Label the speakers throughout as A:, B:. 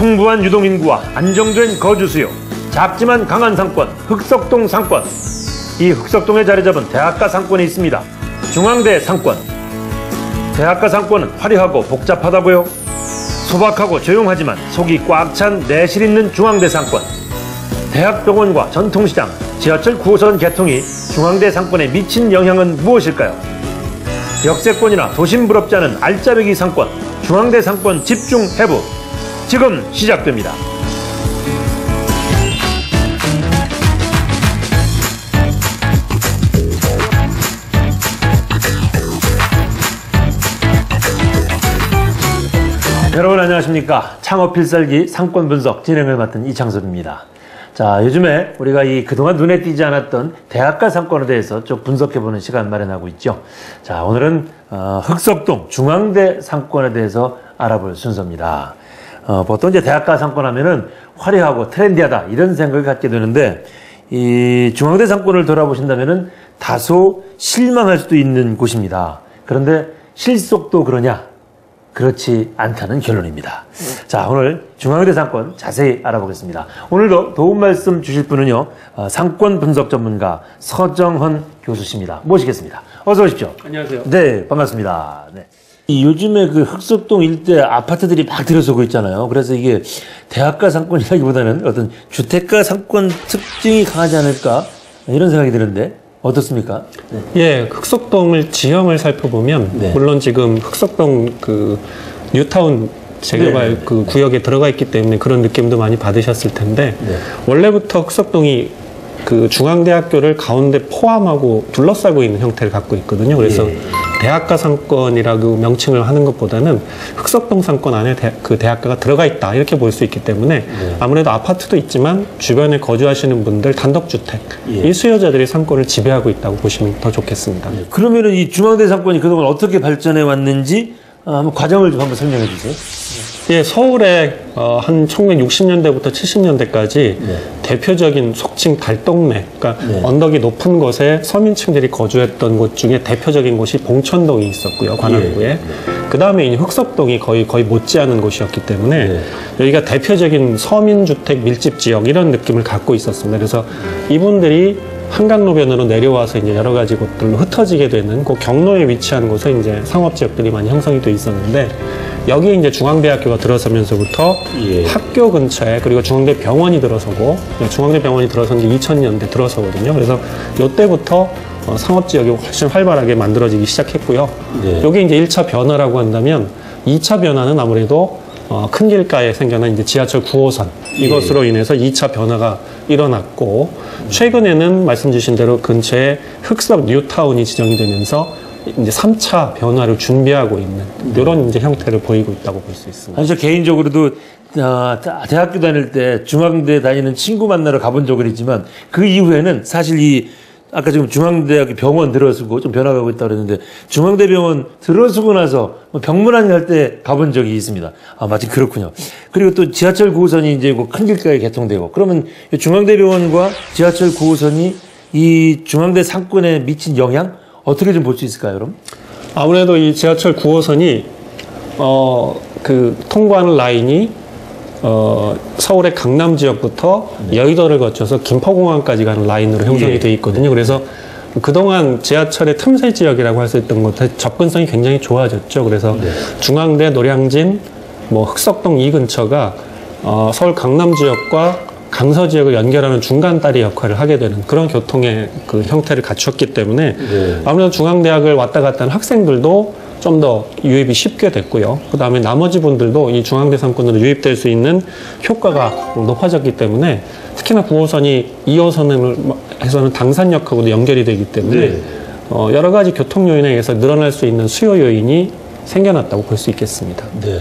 A: 풍부한 유동인구와 안정된 거주 수요, 작지만 강한 상권, 흑석동 상권. 이 흑석동에 자리 잡은 대학가 상권이 있습니다. 중앙대 상권. 대학가 상권은 화려하고 복잡하다고요? 소박하고 조용하지만 속이 꽉 찬 내실 있는 중앙대 상권. 대학병원과 전통시장, 지하철 9호선 개통이 중앙대 상권에 미친 영향은 무엇일까요? 역세권이나 도심 부럽지 않은 알짜배기 상권, 중앙대 상권 집중 해부. 지금 시작됩니다. 여러분 안녕하십니까. 창업필살기 상권 분석 진행을 맡은 이창섭입니다. 자, 요즘에 우리가 그동안 눈에 띄지 않았던 대학가 상권에 대해서 좀 분석해보는 시간 마련하고 있죠. 자, 오늘은 흑석동 중앙대 상권에 대해서 알아볼 순서입니다. 보통 이제 대학가 상권 하면은 화려하고 트렌디하다 이런 생각을 갖게 되는데, 이 중앙대 상권을 돌아보신다면은 다소 실망할 수도 있는 곳입니다. 그런데 실속도 그러냐? 그렇지 않다는 결론입니다. 자, 오늘 중앙대 상권 자세히 알아보겠습니다. 오늘도 도움 말씀 주실 분은요, 상권 분석 전문가 서정헌 교수십니다. 모시겠습니다. 어서 오십시오.
B: 안녕하세요.
A: 네, 반갑습니다. 네. 요즘에 그 흑석동 일대 아파트들이 막 들어서고 있잖아요. 그래서 이게 대학가 상권이라기보다는 어떤 주택가 상권 특징이 강하지 않을까 이런 생각이 드는데 어떻습니까? 네.
B: 예, 흑석동을 지형을 살펴보면,
A: 네.
B: 물론 지금 흑석동 뉴타운 재개발
A: 네.
B: 그 구역에 들어가 있기 때문에 그런 느낌도 많이 받으셨을 텐데,
A: 네.
B: 원래부터 흑석동이 그 중앙대학교를 가운데 포함하고 둘러싸고 있는 형태를 갖고 있거든요. 그래서
A: 예.
B: 대학가 상권이라고 명칭을 하는 것보다는 흑석동 상권 안에 대학가가 들어가 있다 이렇게 볼 수 있기 때문에,
A: 네.
B: 아무래도 아파트도 있지만 주변에 거주하시는 분들 단독주택,
A: 예.
B: 이 수요자들이 상권을 지배하고 있다고 보시면 더 좋겠습니다.
A: 그러면은 이 중앙대 상권이 그동안 어떻게 발전해 왔는지 한번 과정을 좀 한번 설명해 주세요.
B: 예, 서울에 한 1960년대부터 70년대까지
A: 네.
B: 대표적인 속칭 달동네, 그러니까
A: 네.
B: 언덕이 높은 곳에 서민층들이 거주했던 곳 중에 대표적인 곳이 봉천동이 있었고요, 관악구에.
A: 예.
B: 그 다음에 이 흑석동이 거의 못지않은 곳이었기 때문에
A: 네.
B: 여기가 대표적인 서민주택 밀집 지역 이런 느낌을 갖고 있었습니다. 그래서 이분들이 한강로변으로 내려와서 이제 여러 가지 곳들로 흩어지게 되는 그 경로에 위치한 곳에 이제 상업지역들이 많이 형성이 돼 있었는데, 여기에 이제 중앙대학교가 들어서면서부터
A: 예.
B: 학교 근처에, 그리고 중앙대 병원이 들어서고, 중앙대 병원이 들어선 게 2000년대 들어서거든요. 그래서 이때부터 상업지역이 훨씬 활발하게 만들어지기 시작했고요.
A: 네.
B: 이게 이제 1차 변화라고 한다면, 2차 변화는 아무래도 큰 길가에 생겨난 이제 지하철 9호선, 이것으로 인해서 2차 변화가 일어났고, 최근에는 말씀 주신 대로 근처에 흑석 뉴타운이 지정이 되면서 이제 3차 변화를 준비하고 있는 이런 이제 형태를 보이고 있다고 볼 수 있습니다.
A: 아니, 저 개인적으로도 대학교 다닐 때 중앙대 다니는 친구 만나러 가본 적은 있지만, 그 이후에는 사실 아까 지금 중앙대학교 병원 들어서고 좀 변화가고 있다고 그랬는데, 중앙대 병원 들어서고 나서 병문안 갈 때 가본 적이 있습니다. 아, 마침 그렇군요. 그리고 또 지하철 9호선이 이제 큰 길가에 개통되고, 그러면 중앙대 병원과 지하철 9호선이 이 중앙대 상권에 미친 영향 어떻게 좀 볼 수 있을까요, 그럼?
B: 아무래도 이 지하철 9호선이 통과하는 라인이 서울의 강남 지역부터 여의도를 거쳐서 김포공항까지 가는 라인으로 형성이 되어 있거든요. 그래서 그동안 지하철의 틈새 지역이라고 할 수 있던 것에 접근성이 굉장히 좋아졌죠. 그래서 중앙대, 노량진, 흑석동 이 근처가 서울 강남 지역과 강서 지역을 연결하는 중간다리 역할을 하게 되는 그런 교통의 그 형태를 갖추었기 때문에, 아무래도 중앙대학을 왔다 갔다 하는 학생들도 좀 더 유입이 쉽게 됐고요. 그 다음에 나머지 분들도 이 중앙대 상권으로 유입될 수 있는 효과가 높아졌기 때문에, 특히나 9호선이 2호선에서는 당산역하고도 연결이 되기 때문에 여러 가지 교통 요인에 의해서 늘어날 수 있는 수요 요인이 생겨났다고 볼 수 있겠습니다.
A: 네.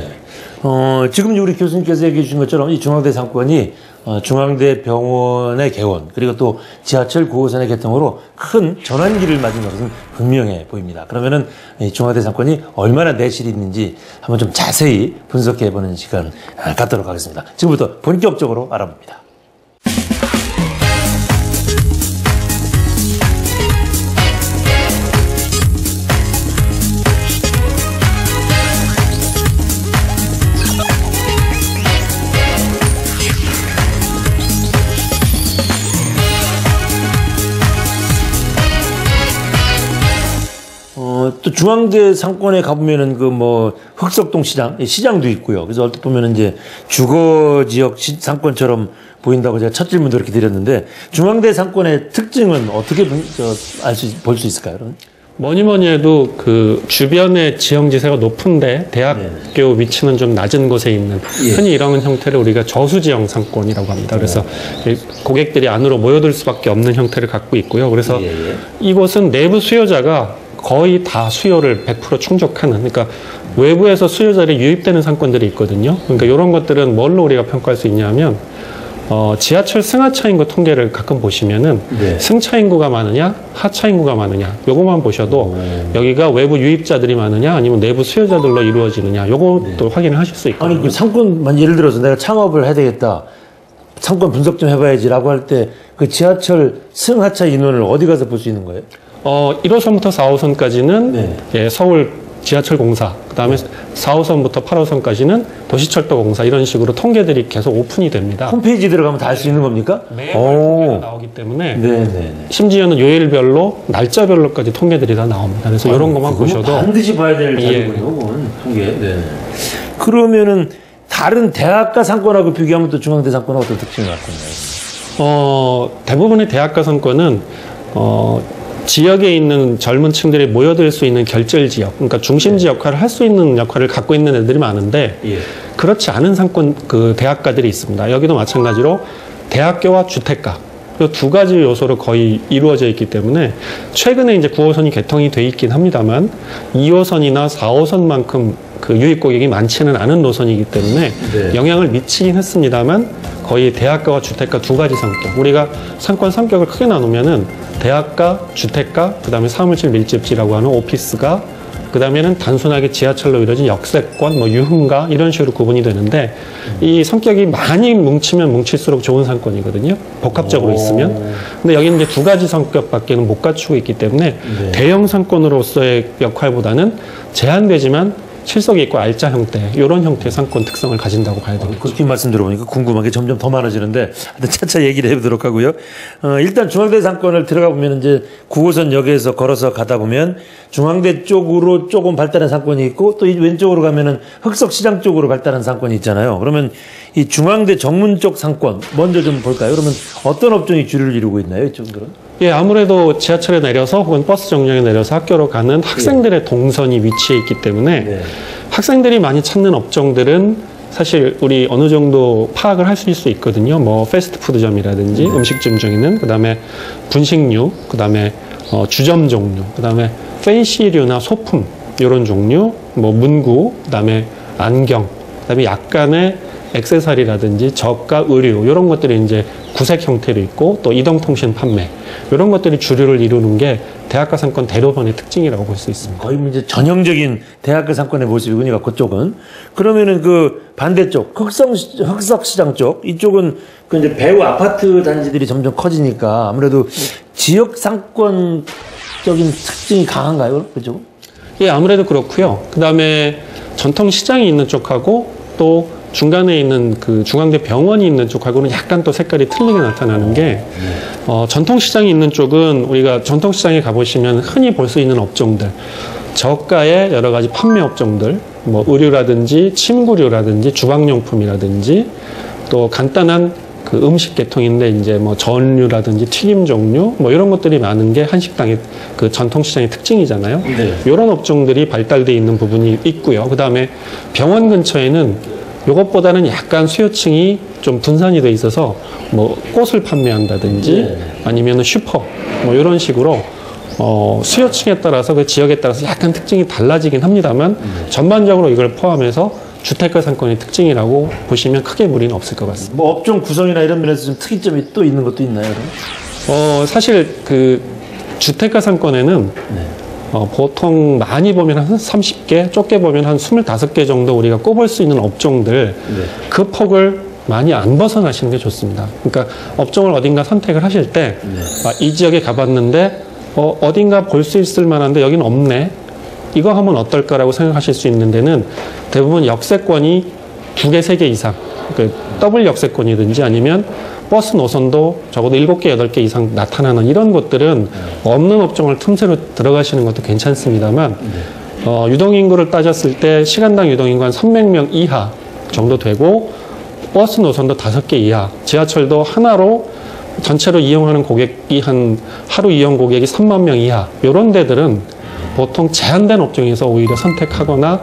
A: 지금 우리 교수님께서 얘기해 주신 것처럼 이 중앙대 상권이 중앙대 병원의 개원, 그리고 또 지하철 9호선의 개통으로 큰 전환기를 맞은 것은 분명해 보입니다. 그러면은 이 중앙대 상권이 얼마나 내실이 있는지 한번 좀 자세히 분석해 보는 시간 갖도록 하겠습니다. 지금부터 본격적으로 알아봅니다. 중앙대 상권에 가보면은 그 뭐 흑석동 시장도 있고요. 그래서 얼핏 보면은 이제 주거 지역 상권처럼 보인다고 제가 첫 질문도 이렇게 드렸는데 중앙대 상권의 특징은 어떻게 볼 수 있을까요? 그럼?
B: 뭐니 해도 그 주변의 지형지세가 높은데 대학교 위치는 좀 낮은 곳에 있는 흔히 이런 형태를 우리가 저수지형 상권이라고 합니다. 그래서 고객들이 안으로 모여들 수밖에 없는 형태를 갖고 있고요. 그래서 이곳은 내부 수요자가 거의 다 수요를 100% 충족하는, 그러니까 외부에서 수요자들이 유입되는 상권들이 있거든요. 그러니까 이런 것들은 뭘로 우리가 평가할 수 있냐면 지하철 승하차 인구 통계를 가끔 보시면은 승차 인구가 많으냐 하차 인구가 많으냐 요것만 보셔도 여기가 외부 유입자들이 많으냐 아니면 내부 수요자들로 이루어지느냐 요것도 확인을 하실 수 있거든요.
A: 아니 그 상권만 예를 들어서 내가 창업을 해야 되겠다, 상권 분석 좀 해봐야지라고 할 때 그 지하철 승하차 인원을 어디 가서 볼 수 있는 거예요?
B: 1호선부터 4호선까지는 서울 지하철 공사, 그 다음에 4호선부터 8호선까지는 도시철도공사, 이런 식으로 통계들이 계속 오픈이 됩니다.
A: 홈페이지 들어가면 다 알 수 있는 겁니까?
B: 매월 통계가 나오기 때문에 심지어는 요일별로, 날짜별로까지 통계들이 다 나옵니다. 그래서 이런 것만 보셔도
A: 반드시 봐야 될 자료군요. 그건 통계. 그러면은 다른 대학가 상권하고 비교하면 또 중앙대 상권은 어떤 특징을 갖고 있나요?
B: 대부분의 대학가 상권은 지역에 있는 젊은 층들이 모여들 수 있는 결절 지역, 그러니까 중심지 역할을 할 수 있는 역할을 갖고 있는 애들이 많은데 그렇지 않은 상권 그 대학가들이 있습니다. 여기도 마찬가지로 대학교와 주택가 이 두 가지 요소로 거의 이루어져 있기 때문에 최근에 이제 9호선이 개통이 돼 있긴 합니다만 2호선이나 4호선만큼 그 유입 고객이 많지는 않은 노선이기 때문에 영향을 미치긴 했습니다만 거의 대학가와 주택가 두 가지 성격, 우리가 상권 성격을 크게 나누면은 대학가, 주택가, 그 다음에 사무실 밀집지라고 하는 오피스가, 그 다음에는 단순하게 지하철로 이루어진 역세권, 뭐 유흥가 이런 식으로 구분이 되는데 이 성격이 많이 뭉치면 뭉칠수록 좋은 상권이거든요. 복합적으로 있으면. 근데 여기는 이제 두 가지 성격밖에는 못 갖추고 있기 때문에 대형 상권으로서의 역할보다는 제한되지만 실속이 있고 알짜 형태, 이런 형태의 상권 특성을 가진다고 봐야 되겠죠.
A: 그렇게 말씀 들어보니까 궁금한 게 점점 더 많아지는데 하여튼 차차 얘기를 해보도록 하고요. 일단 중앙대 상권을 들어가 보면 이제 9호선 역에서 걸어서 가다 보면 중앙대 쪽으로 조금 발달한 상권이 있고 또 이 왼쪽으로 가면은 흑석시장 쪽으로 발달한 상권이 있잖아요. 그러면 이 중앙대 정문 쪽 상권 먼저 좀 볼까요? 그러면 어떤 업종이 주류를 이루고 있나요? 이쪽들은?
B: 아무래도 지하철에 내려서 혹은 버스 정류장에 내려서 학교로 가는 학생들의 동선이 위치해 있기 때문에 학생들이 많이 찾는 업종들은 사실 우리 어느 정도 파악을 할 수 있거든요. 뭐 패스트푸드점이라든지 음식점 중에는, 그 다음에 분식류, 그 다음에 주점 종류, 그 다음에 팬시류나 소품 이런 종류, 뭐 문구, 그 다음에 안경, 그 다음에 약간의 액세서리라든지 저가 의류 이런 것들이 이제 구색 형태로 있고 또 이동통신 판매 이런 것들이 주류를 이루는 게 대학가 상권 대로변의 특징이라고 볼 수 있습니다.
A: 거의 이제 전형적인 대학가 상권의 모습이군요. 그쪽은. 그러면은 그 반대쪽 흑석시장 쪽 이쪽은 그 이제 배우 아파트 단지들이 점점 커지니까 아무래도 지역 상권적인 특징이 강한가요? 그죠?
B: 아무래도 그렇고요. 그 다음에 전통 시장이 있는 쪽하고 또 중간에 있는 그 중앙대 병원이 있는 쪽하고는 약간 또 색깔이 틀리게 나타나는 게 전통시장이 있는 쪽은 우리가 전통시장에 가보시면 흔히 볼 수 있는 업종들, 저가의 여러 가지 판매 업종들, 뭐 의류라든지 침구류라든지 주방용품이라든지 또 간단한 그 음식 계통인데 이제 뭐 전류라든지 튀김 종류 뭐 이런 것들이 많은 게 한식당의 그 전통시장의 특징이잖아요. 이런 업종들이 발달돼 있는 부분이 있고요. 그 다음에 병원 근처에는 요것보다는 약간 수요층이 좀 분산이 돼 있어서 뭐 꽃을 판매한다든지 아니면 슈퍼 뭐 이런 식으로 수요층에 따라서 그 지역에 따라서 약간 특징이 달라지긴 합니다만 전반적으로 이걸 포함해서 주택가 상권의 특징이라고 보시면 크게 무리는 없을 것 같습니다.
A: 뭐 업종 구성이나 이런 면에서 좀 특이점이 또 있는 것도 있나요? 그럼?
B: 사실 그 주택가 상권에는 보통 많이 보면 한 30개, 좁게 보면 한 25개 정도 우리가 꼽을 수 있는 업종들 그 폭을 많이 안 벗어나시는 게 좋습니다. 그러니까 업종을 어딘가 선택을 하실 때 이 지역에 가봤는데 어딘가 볼 수 있을 만한데 여기는 없네. 이거 하면 어떨까라고 생각하실 수 있는 데는 대부분 역세권이 2개, 3개 이상 그 더블 역세권이든지 아니면 버스 노선도 적어도 7개, 8개 이상 나타나는 이런 것들은 없는 업종을 틈새로 들어가시는 것도 괜찮습니다만 유동인구를 따졌을 때 시간당 유동인구 한 300명 이하 정도 되고 버스 노선도 5개 이하, 지하철도 하나로 전체로 이용하는 고객이 한 하루 이용 고객이 3만 명 이하 이런 데들은 보통 제한된 업종에서 오히려 선택하거나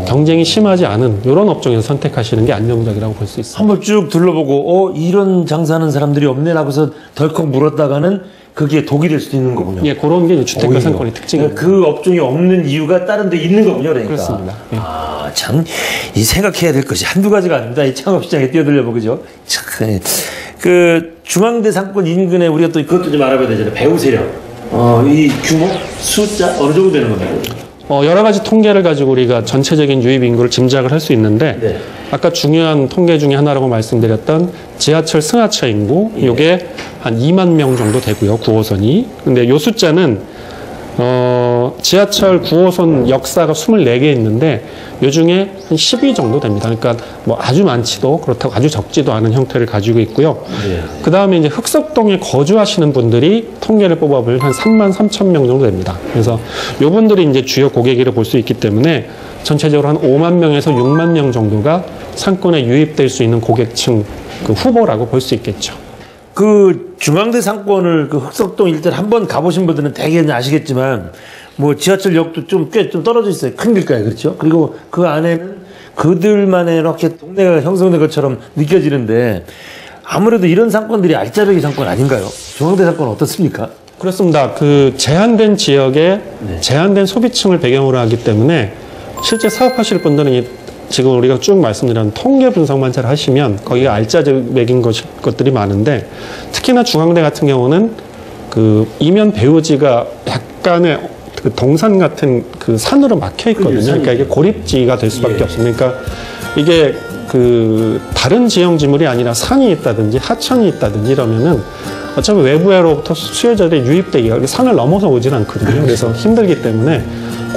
B: 경쟁이 심하지 않은 이런 업종에서 선택하시는 게 안정적이라고 볼 수 있습니다.
A: 한번 쭉 둘러보고 이런 장사하는 사람들이 없네라고서 덜컥 물었다가는 그게 독이 될 수도 있는 거군요.
B: 예, 그런 게 주택가 상권의 특징입니다.
A: 그 업종이 없는 이유가 다른 데 있는 거군요, 그러니까.
B: 그렇습니다. 예.
A: 참, 이 생각해야 될 것이 한두 가지가 아닙니다. 이 창업시장에 뛰어들려고, 그죠? 참, 그, 중앙대 상권 인근에 우리가 또 그것도 좀 알아봐야 되잖아요. 배우 세력. 이 규모, 숫자, 어느 정도 되는 겁니다.
B: 여러 가지 통계를 가지고 우리가 전체적인 유입 인구를 짐작을 할 수 있는데,
A: 네.
B: 아까 중요한 통계 중에 하나라고 말씀드렸던 지하철 승하차 인구, 요게 한 2만 명 정도 되고요, 9호선이. 근데 요 숫자는, 지하철 9호선 역사가 24개 있는데, 요 중에 한 10위 정도 됩니다. 그러니까 뭐 아주 많지도 그렇다고 아주 적지도 않은 형태를 가지고 있고요.
A: 네.
B: 그 다음에 이제 흑석동에 거주하시는 분들이 통계를 뽑아보면 한 3만 3천 명 정도 됩니다. 그래서 요 분들이 이제 주요 고객이라 볼 수 있기 때문에 전체적으로 한 5만 명에서 6만 명 정도가 상권에 유입될 수 있는 고객층 그 후보라고 볼 수 있겠죠.
A: 그 중앙대 상권을 그 흑석동 일대를 한번 가보신 분들은 대개 아시겠지만 뭐 지하철역도 꽤 좀 떨어져 있어요. 큰 길가에, 그렇죠? 그리고 그 안에는 그들만의 이렇게 동네가 형성된 것처럼 느껴지는데 아무래도 이런 상권들이 알짜배기 상권 아닌가요? 중앙대 상권 어떻습니까?
B: 그렇습니다. 그 제한된 지역에 제한된 소비층을 배경으로 하기 때문에 실제 사업하실 분들은 지금 우리가 쭉 말씀드린 통계 분석만 잘 하시면 거기가 알짜배기인 것들이 많은데 특히나 중앙대 같은 경우는 그 이면 배후지가 약간의 그 동산 같은 그 산으로 막혀 있거든요. 그러니까 이게 고립지가 될 수밖에 없습니다. 그러니까 이게 그 다른 지형 지물이 아니라 산이 있다든지 하천이 있다든지 이러면은 어차피 외부로부터 수요자들이 유입되기가 산을 넘어서 오질 않거든요. 그래서 힘들기 때문에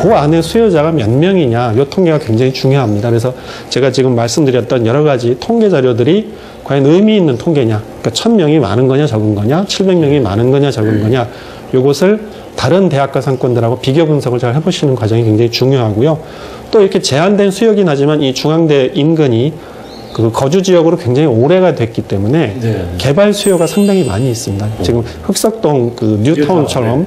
B: 그 안에 수요자가 몇 명이냐, 이 통계가 굉장히 중요합니다. 그래서 제가 지금 말씀드렸던 여러 가지 통계 자료들이 과연 의미 있는 통계냐, 그러니까 1000명이 많은 거냐, 적은 거냐, 700명이 많은 거냐, 적은 거냐, 요것을 다른 대학가 상권들하고 비교 분석을 잘 해보시는 과정이 굉장히 중요하고요. 또 이렇게 제한된 수역이긴 하지만 이 중앙대 인근이 그 거주 지역으로 굉장히 오래가 됐기 때문에 개발 수요가 상당히 많이 있습니다. 지금 흑석동 그 뉴타운처럼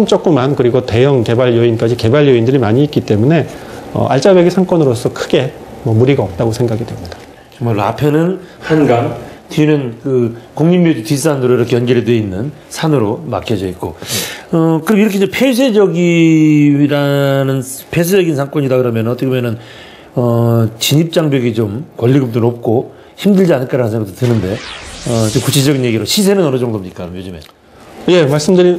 B: 조그만 그리고 대형 개발 요인까지 개발 요인들이 많이 있기 때문에 알짜배기 상권으로서 크게 뭐 무리가 없다고 생각이 됩니다.
A: 정말로 앞에는 한강, 뒤는 그 국립묘지 뒷산으로 이렇게 연결이 되어 있는 산으로 막혀져 있고, 그럼 이렇게 이제 폐쇄적인 상권이다 그러면 어떻게 보면은 진입 장벽이 좀 권리금도 높고 힘들지 않을까라는 생각도 드는데, 좀 구체적인 얘기로 시세는 어느 정도입니까, 요즘에?
B: 예,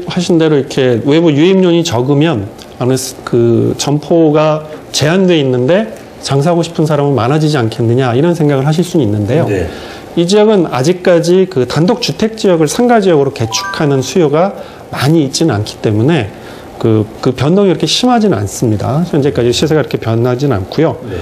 B: 하신 대로 이렇게 외부 유입률이 적으면 어느 그 점포가 제한돼 있는데 장사하고 싶은 사람은 많아지지 않겠느냐 이런 생각을 하실 수는 있는데요.
A: 네.
B: 이 지역은 아직까지 그 단독 주택 지역을 상가 지역으로 개축하는 수요가 많이 있지는 않기 때문에 그 변동이 그렇게 심하지는 않습니다. 현재까지 시세가 그렇게 변하지는 않고요.
A: 네.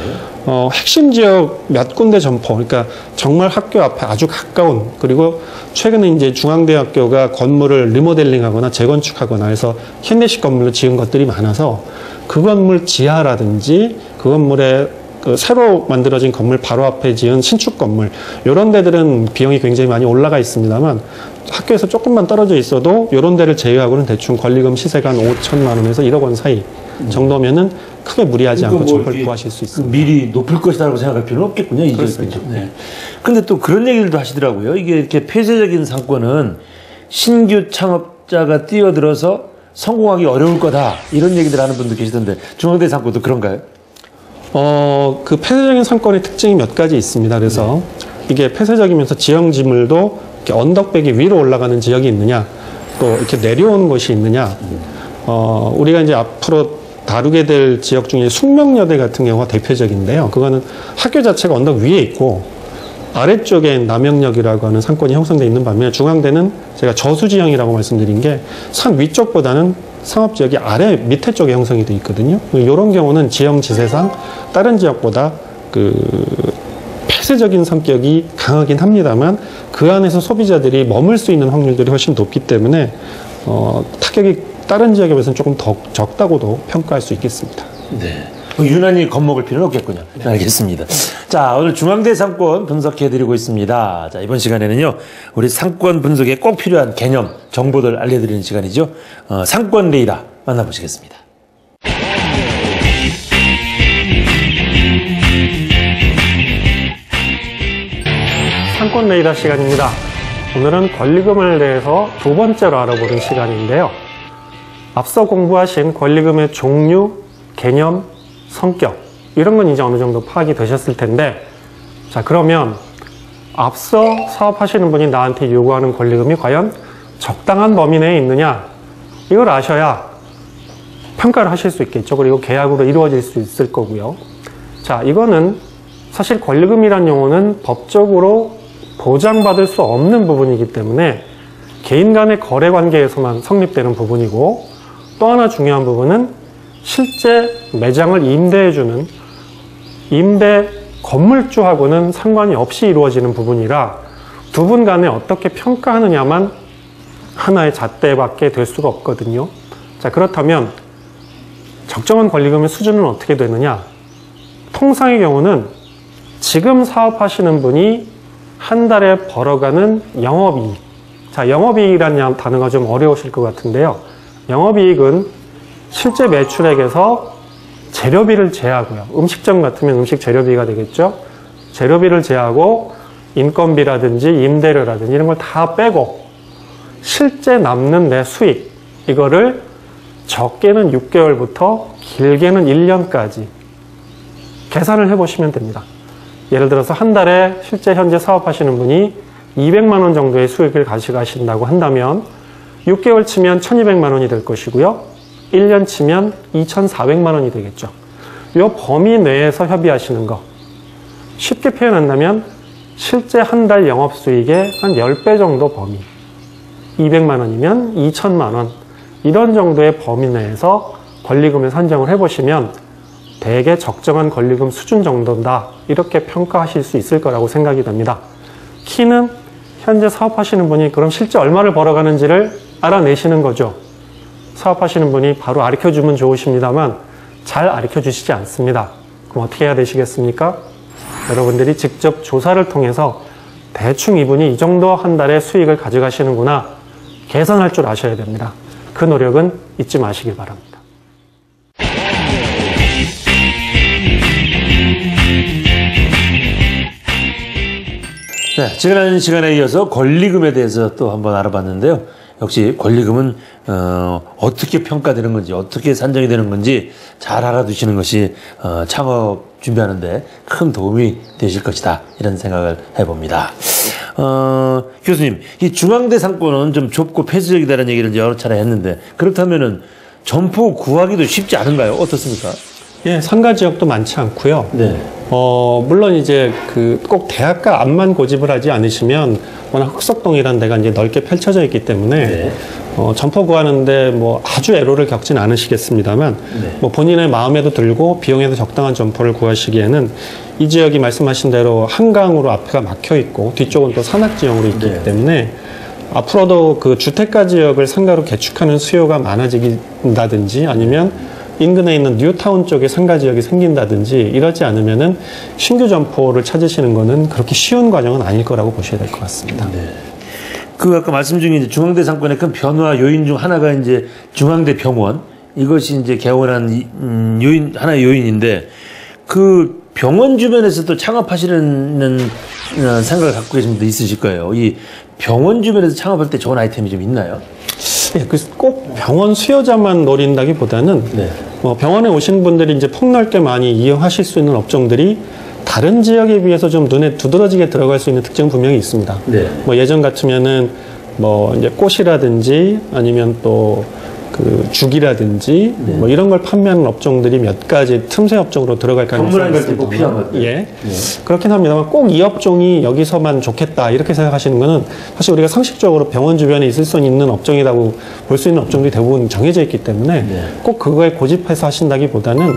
B: 핵심 지역 몇 군데 점포, 그러니까 정말 학교 앞에 아주 가까운, 그리고 최근에 이제 중앙대학교가 건물을 리모델링하거나 재건축하거나 해서 현대식 건물로 지은 것들이 많아서 그 건물 지하라든지 그 건물에 그 새로 만들어진 건물 바로 앞에 지은 신축 건물, 이런 데들은 비용이 굉장히 많이 올라가 있습니다만 학교에서 조금만 떨어져 있어도 이런 데를 제외하고는 대충 권리금 시세가 한 5천만 원에서 1억 원 사이 정도면은 크게 무리하지 않고 점포를 구하실 수 있습니다.
A: 미리 높을 것이라고 생각할 필요는 없겠군요. 이
B: 그렇습니다.
A: 네. 근데 또 그런 얘기들도 하시더라고요. 이게 이렇게 폐쇄적인 상권은 신규 창업자가 뛰어들어서 성공하기 어려울 거다, 이런 얘기들 하는 분도 계시던데 중앙대 상권도 그런가요?
B: 그 폐쇄적인 상권의 특징이 몇 가지 있습니다. 그래서 이게 폐쇄적이면서 지형 지물도 이렇게 언덕배기 위로 올라가는 지역이 있느냐, 또 이렇게 내려오는 곳이 있느냐. 우리가 이제 앞으로 다루게 될 지역 중에 숙명여대 같은 경우가 대표적인데요. 그거는 학교 자체가 언덕 위에 있고 아래쪽에 남영역이라고 하는 상권이 형성되어 있는 반면에 중앙대는 제가 저수지형이라고 말씀드린 게 산 위쪽보다는 상업지역이 밑에 쪽에 형성이 되어 있거든요. 이런 경우는 지형 지세상 다른 지역보다 폐쇄적인 성격이 강하긴 합니다만 그 안에서 소비자들이 머물 수 있는 확률들이 훨씬 높기 때문에 타격이 다른 지역에 비해서는 조금 더 적다고도 평가할 수 있겠습니다.
A: 네. 유난히 겁먹을 필요는 없겠군요. 네. 알겠습니다. 자, 오늘 중앙대 상권 분석해드리고 있습니다. 자, 이번 시간에는요, 우리 상권 분석에 꼭 필요한 개념, 정보들 알려드리는 시간이죠. 상권 레이더 만나보시겠습니다.
B: 상권 레이더 시간입니다. 오늘은 권리금을 대해서 두 번째로 알아보는 시간인데요. 앞서 공부하신 권리금의 종류, 개념, 성격 이런 건 이제 어느 정도 파악이 되셨을 텐데, 자, 그러면 앞서 사업하시는 분이 나한테 요구하는 권리금이 과연 적당한 범위 내에 있느냐, 이걸 아셔야 평가를 하실 수 있겠죠. 그리고 계약으로 이루어질 수 있을 거고요. 자, 이거는 사실 권리금이란 용어는 법적으로 보장받을 수 없는 부분이기 때문에 개인 간의 거래 관계에서만 성립되는 부분이고, 또 하나 중요한 부분은 실제 매장을 임대해주는 임대 건물주하고는 상관이 없이 이루어지는 부분이라 두 분 간에 어떻게 평가하느냐만 하나의 잣대밖에 될 수가 없거든요. 자, 그렇다면 적정한 권리금의 수준은 어떻게 되느냐? 통상의 경우는 지금 사업하시는 분이 한 달에 벌어가는 영업이익. 자, 영업이익이라는 단어가 좀 어려우실 것 같은데요. 영업이익은 실제 매출액에서 재료비를 제하고요. 음식점 같으면 음식 재료비가 되겠죠. 재료비를 제하고 인건비라든지 임대료라든지 이런 걸 다 빼고 실제 남는 내 수익, 이거를 적게는 6개월부터 길게는 1년까지 계산을 해보시면 됩니다. 예를 들어서 한 달에 실제 현재 사업하시는 분이 200만 원 정도의 수익을 가져가신다고 한다면 6개월 치면 1200만 원이 될 것이고요. 1년 치면 2400만 원이 되겠죠. 이 범위 내에서 협의하시는 거. 쉽게 표현한다면 실제 한 달 영업수익의 한 10배 정도 범위. 200만 원이면 2000만 원. 이런 정도의 범위 내에서 권리금을 산정을 해보시면 대개 적정한 권리금 수준 정도다, 이렇게 평가하실 수 있을 거라고 생각이 됩니다. 키는 현재 사업하시는 분이 그럼 실제 얼마를 벌어가는지를 알아내시는 거죠. 사업하시는 분이 바로 가르쳐주면 좋으십니다만 잘 가르쳐주시지 않습니다. 그럼 어떻게 해야 되시겠습니까? 여러분들이 직접 조사를 통해서 대충 이분이 이 정도 한 달에 수익을 가져가시는구나 계산할 줄 아셔야 됩니다. 그 노력은 잊지 마시길 바랍니다.
A: 네, 지난 시간에 이어서 권리금에 대해서 또 한번 알아봤는데요. 역시 권리금은 어떻게 평가되는 건지, 어떻게 산정이 되는 건지 잘 알아두시는 것이 창업 준비하는데 큰 도움이 되실 것이다, 이런 생각을 해봅니다. 교수님, 이 중앙대 상권은 좀 좁고 폐쇄적이다는 얘기를 여러 차례 했는데, 그렇다면은 점포 구하기도 쉽지 않은가요? 어떻습니까?
B: 예, 상가 지역도 많지 않고요.
A: 네.
B: 물론 이제 꼭 대학가 앞만 고집을 하지 않으시면 워낙 흑석동이라는 데가 이제 넓게 펼쳐져 있기 때문에
A: 네.
B: 점포 구하는데 뭐 아주 애로를 겪진 않으시겠습니다만
A: 네.
B: 뭐 본인의 마음에도 들고 비용에도 적당한 점포를 구하시기에는 이 지역이 말씀하신 대로 한강으로 앞에가 막혀 있고 뒤쪽은 또 산악 지형으로 있기
A: 네.
B: 때문에 앞으로도 그 주택가 지역을 상가로 개축하는 수요가 많아지긴다든지 아니면 인근에 있는 뉴타운 쪽에 상가 지역이 생긴다든지 이러지 않으면은 신규 점포를 찾으시는 거는 그렇게 쉬운 과정은 아닐 거라고 보셔야 될 것 같습니다.
A: 네. 아까 말씀 중에 이제 중앙대 상권의 큰 변화 요인 중 하나가 이제 중앙대 병원, 이것이 이제 개원한 하나의 요인인데, 그 병원 주변에서도 창업하시는 생각을 갖고 계신 분도 있으실 거예요. 이 병원 주변에서 창업할 때 좋은 아이템이 좀 있나요?
B: 예, 그래서 꼭 병원 수요자만 노린다기보다는
A: 네.
B: 병원에 오신 분들이 이제 폭넓게 많이 이용하실 수 있는 업종들이 다른 지역에 비해서 좀 눈에 두드러지게 들어갈 수 있는 특징은 분명히 있습니다.
A: 네.
B: 예전 같으면은 이제 꽃이라든지 아니면 또 그 죽이라든지
A: 네.
B: 이런 걸 판매하는 업종들이 몇 가지 틈새 업종으로 들어갈 가능성이 있습니다.
A: 꼭 필요한 것 같아요.
B: 예.
A: 네.
B: 그렇긴 합니다만 꼭 이 업종이 여기서만 좋겠다 이렇게 생각하시는 거는 사실 우리가 상식적으로 병원 주변에 있을 수 있는 업종이라고 볼 수 있는 업종들이 대부분 정해져 있기 때문에
A: 네.
B: 꼭 그거에 고집해서 하신다기보다는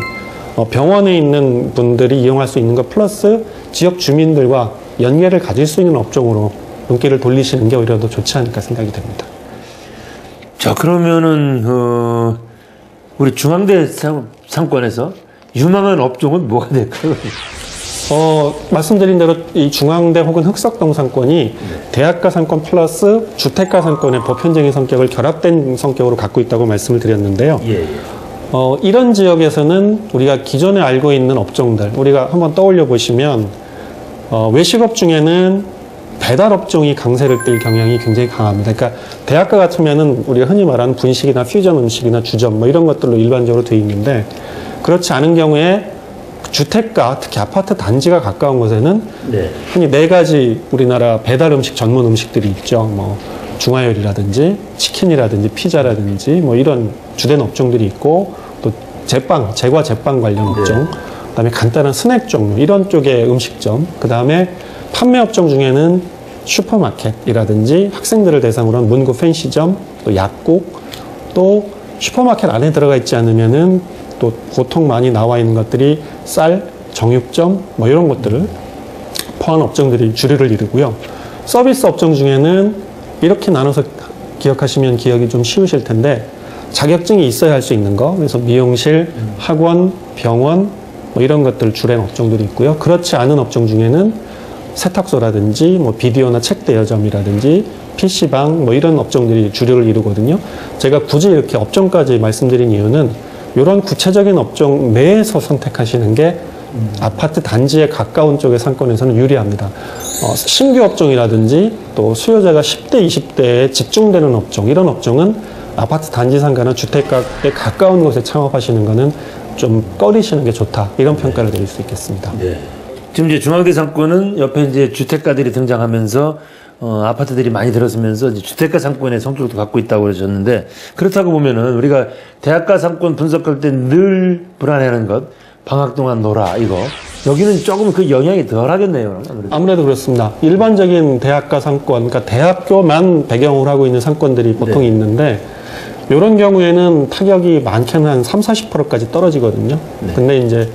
B: 병원에 있는 분들이 이용할 수 있는 것 플러스 지역 주민들과 연계를 가질 수 있는 업종으로 눈길을 돌리시는 게 오히려 더 좋지 않을까 생각이 됩니다.
A: 자, 그러면은 우리 중앙대 상권에서 유망한 업종은 뭐가 될까요?
B: 말씀드린 대로 이 중앙대 혹은 흑석동 상권이 대학가 상권 플러스 주택가 상권의 보편적인 성격을 결합된 성격으로 갖고 있다고 말씀을 드렸는데요.
A: 예.
B: 이런 지역에서는 우리가 기존에 알고 있는 업종들, 우리가 한번 떠올려 보시면 외식업 중에는 배달 업종이 강세를 띨 경향이 굉장히 강합니다. 그러니까 대학가 같으면은 우리가 흔히 말하는 분식이나 퓨전 음식이나 주점 뭐 이런 것들로 일반적으로 되어 있는데, 그렇지 않은 경우에 주택가, 특히 아파트 단지가 가까운 곳에는
A: 네.
B: 흔히 4가지 우리나라 배달 음식 전문 음식들이 있죠. 뭐 중화요리라든지 치킨이라든지 피자라든지 뭐 이런 주된 업종들이 있고, 또 제과 제빵 관련 업종, 그다음에 간단한 스낵 종류 이런 쪽의 음식점, 그다음에 판매 업종 중에는 슈퍼마켓이라든지 학생들을 대상으로 한 문구 펜시점, 또 약국, 또 슈퍼마켓 안에 들어가 있지 않으면은 또 보통 많이 나와 있는 것들이 쌀, 정육점 뭐 이런 것들을 포함한 업종들이 주류를 이루고요. 서비스 업종 중에는 이렇게 나눠서 기억하시면 기억이 좀 쉬우실 텐데, 자격증이 있어야 할 수 있는 거, 그래서 미용실, 학원, 병원 뭐 이런 것들 주된 업종들이 있고요. 그렇지 않은 업종 중에는 세탁소라든지 뭐 비디오나 책 대여점이라든지 PC방 뭐 이런 업종들이 주류를 이루거든요. 제가 굳이 이렇게 업종까지 말씀드린 이유는 이런 구체적인 업종 내에서 선택하시는 게 아파트 단지에 가까운 쪽의 상권에서는 유리합니다. 신규 업종이라든지 또 수요자가 10대, 20대에 집중되는 업종, 이런 업종은 아파트 단지 상가나 주택가에 가까운 곳에 창업하시는 거는 좀 꺼리시는 게 좋다, 이런 평가를 내릴 수 있겠습니다.
A: 네. 지금 이제 중앙대 상권은 옆에 이제 주택가들이 등장하면서 아파트들이 많이 들어서면서 이제 주택가 상권의 성격도 갖고 있다고 그러셨는데, 그렇다고 보면은 우리가 대학가 상권 분석할 때 늘 불안해하는 것, 방학 동안 놀아 이거, 여기는 조금 그 영향이 덜 하겠네요.
B: 아무래도 그렇습니다. 일반적인 대학가 상권, 그러니까 대학교만 배경으로 하고 있는 상권들이 보통 있는데, 이런 경우에는 타격이 많게는 한 30-40%까지 떨어지거든요. 근데 이제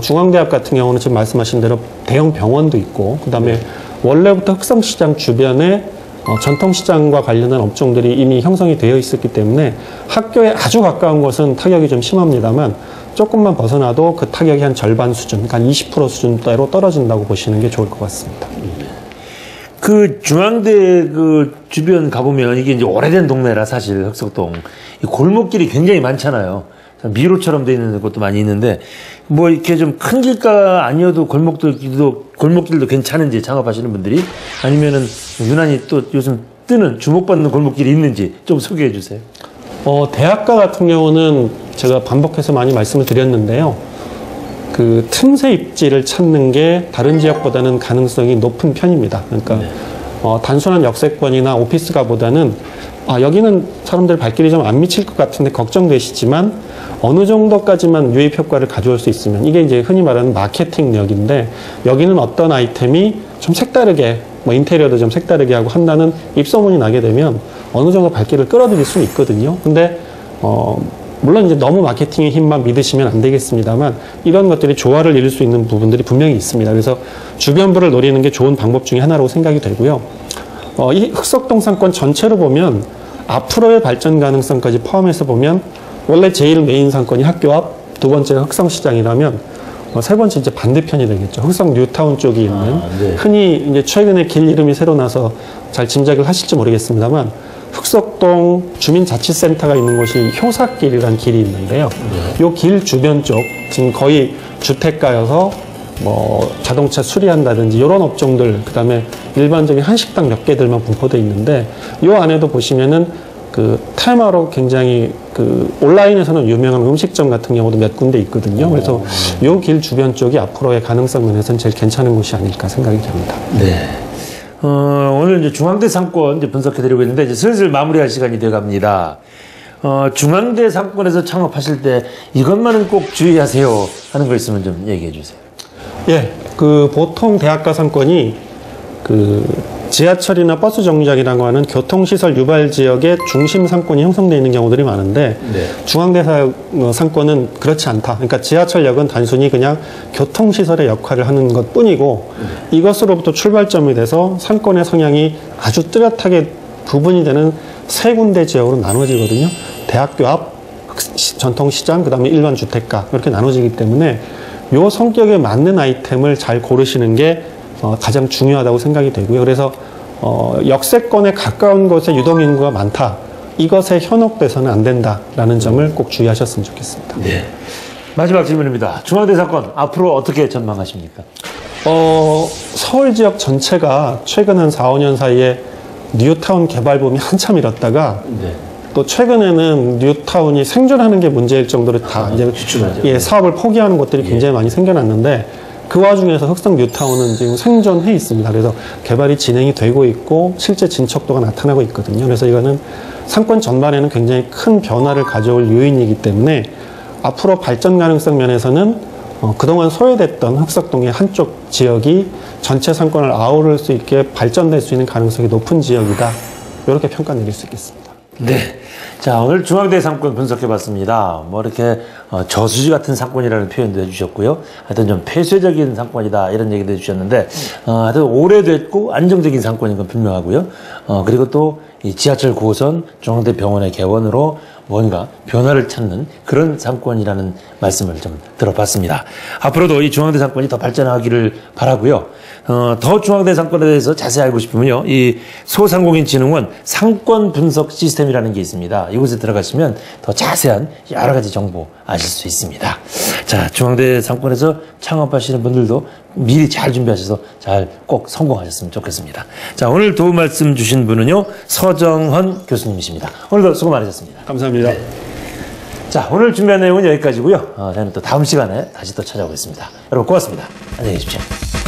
B: 중앙대학 같은 경우는 지금 말씀하신 대로 대형 병원도 있고, 그다음에 원래부터 흑성시장 주변에 전통시장과 관련된 업종들이 이미 형성이 되어 있었기 때문에 학교에 아주 가까운 곳은 타격이 좀 심합니다만, 조금만 벗어나도 그 타격이 한 절반 수준, 그러니까 한 20% 수준대로 떨어진다고 보시는 게 좋을 것 같습니다.
A: 그 중앙대 그 주변 가보면 이게 이제 오래된 동네라 사실 흑석동 이 골목길이 굉장히 많잖아요. 미로처럼 돼 있는 곳도 많이 있는데, 뭐 이렇게 좀 큰 길가 아니어도 골목길도 괜찮은지, 창업하시는 분들이, 아니면은 유난히 또 요즘 뜨는 주목받는 골목길이 있는지 좀 소개해 주세요.
B: 대학가 같은 경우는 제가 반복해서 많이 말씀을 드렸는데요. 그 틈새 입지를 찾는 게 다른 지역보다는 가능성이 높은 편입니다. 그러니까 단순한 역세권이나 오피스가보다는 여기는 사람들 발길이 좀 안 미칠 것 같은데 걱정되시지만 어느 정도까지만 유입 효과를 가져올 수 있으면, 이게 이제 흔히 말하는 마케팅력인데, 여기는 어떤 아이템이 좀 색다르게, 뭐 인테리어도 좀 색다르게 하고 한다는 입소문이 나게 되면 어느 정도 발길을 끌어들일 수는 있거든요. 근데 물론 이제 너무 마케팅의 힘만 믿으시면 안 되겠습니다만, 이런 것들이 조화를 이룰 수 있는 부분들이 분명히 있습니다. 그래서 주변부를 노리는 게 좋은 방법 중에 하나라고 생각이 되고요. 이 흑석동 상권 전체로 보면 앞으로의 발전 가능성까지 포함해서 보면, 원래 제일 메인 상권이 학교 앞, 두 번째가 흑성시장이라면 세 번째 이제 반대편이 되겠죠. 흑성 뉴타운 쪽이 있는, 흔히 이제 최근에 길 이름이 새로 나서 잘 짐작을 하실지 모르겠습니다만, 흑석동 주민자치센터가 있는 곳이 효사길이라는 길이 있는데요. 이 길 주변 쪽, 지금 거의 주택가여서 뭐 자동차 수리한다든지 이런 업종들, 그다음에 일반적인 한식당 몇 개들만 분포되어 있는데, 이 안에도 보시면은 그 테마로 굉장히 그 온라인에서는 유명한 음식점 같은 경우도 몇 군데 있거든요. 그래서 이 길 주변 쪽이 앞으로의 가능성 면에서는 제일 괜찮은 곳이 아닐까 생각이 됩니다.
A: 네. 오늘 이제 중앙대 상권 이제 분석해드리고 있는데, 이제 슬슬 마무리할 시간이 되어갑니다. 중앙대 상권에서 창업하실 때 이것만은 꼭 주의하세요 하는 거 있으면 좀 얘기해 주세요.
B: 예, 그 보통 대학가 상권이 그 지하철이나 버스 정류장이라고 하는 교통시설 유발 지역의 중심 상권이 형성되어 있는 경우들이 많은데
A: 네.
B: 중앙대 상권은 그렇지 않다. 그러니까 지하철역은 단순히 그냥 교통시설의 역할을 하는 것 뿐이고 이것으로부터 출발점이 돼서 상권의 성향이 아주 뚜렷하게 구분이 되는 세 군데 지역으로 나눠지거든요. 대학교 앞, 전통시장, 그 다음에 일반 주택가 이렇게 나눠지기 때문에 요 성격에 맞는 아이템을 잘 고르시는 게 가장 중요하다고 생각이 되고요. 그래서 역세권에 가까운 곳에 유동인구가 많다. 이것에 현혹돼서는 안 된다라는 점을 꼭 주의하셨으면 좋겠습니다.
A: 네. 마지막 질문입니다. 중앙대 사건 앞으로 어떻게 전망하십니까?
B: 서울 지역 전체가 최근 한 4, 5년 사이에 뉴타운 개발 붐이 한참 일었다가
A: 네.
B: 또 최근에는 뉴타운이 생존하는 게 문제일 정도로 다 이제
A: 주춤하죠.
B: 사업을 포기하는 곳들이 굉장히 많이 생겨났는데 그 와중에서 흑성 뉴타운은 지금 생존해 있습니다. 그래서 개발이 진행이 되고 있고 실제 진척도가 나타나고 있거든요. 그래서 이거는 상권 전반에는 굉장히 큰 변화를 가져올 요인이기 때문에 앞으로 발전 가능성 면에서는 그동안 소외됐던 흑석동의 한쪽 지역이 전체 상권을 아우를 수 있게 발전될 수 있는 가능성이 높은 지역이다. 이렇게 평가 내릴 수 있겠습니다.
A: 네. 자, 오늘 중앙대 상권 분석해봤습니다. 뭐 이렇게 저수지 같은 상권이라는 표현도 해주셨고요. 하여튼 좀 폐쇄적인 상권이다 이런 얘기도 해주셨는데 하여튼 오래됐고 안정적인 상권인 건 분명하고요. 그리고 또 이 지하철 9호선 중앙대 병원의 개원으로 뭔가 변화를 찾는 그런 상권이라는 말씀을 좀 들어봤습니다. 앞으로도 이 중앙대 상권이 더 발전하기를 바라고요. 더 중앙대 상권에 대해서 자세히 알고 싶으면요. 이 소상공인진흥원 상권 분석 시스템이라는 게 있습니다. 이곳에 들어가시면 더 자세한 여러 가지 정보 아실 수 있습니다. 자, 중앙대 상권에서 창업하시는 분들도 미리 잘 준비하셔서 잘 꼭 성공하셨으면 좋겠습니다. 자, 오늘 도움 말씀 주신 분은요. 서정헌 교수님이십니다. 오늘도 수고 많으셨습니다.
B: 감사합니다.
A: 네. 자, 오늘 준비한 내용은 여기까지고요. 저는 또 다음 시간에 다시 또 찾아오겠습니다. 여러분 고맙습니다. 안녕히 계십시오.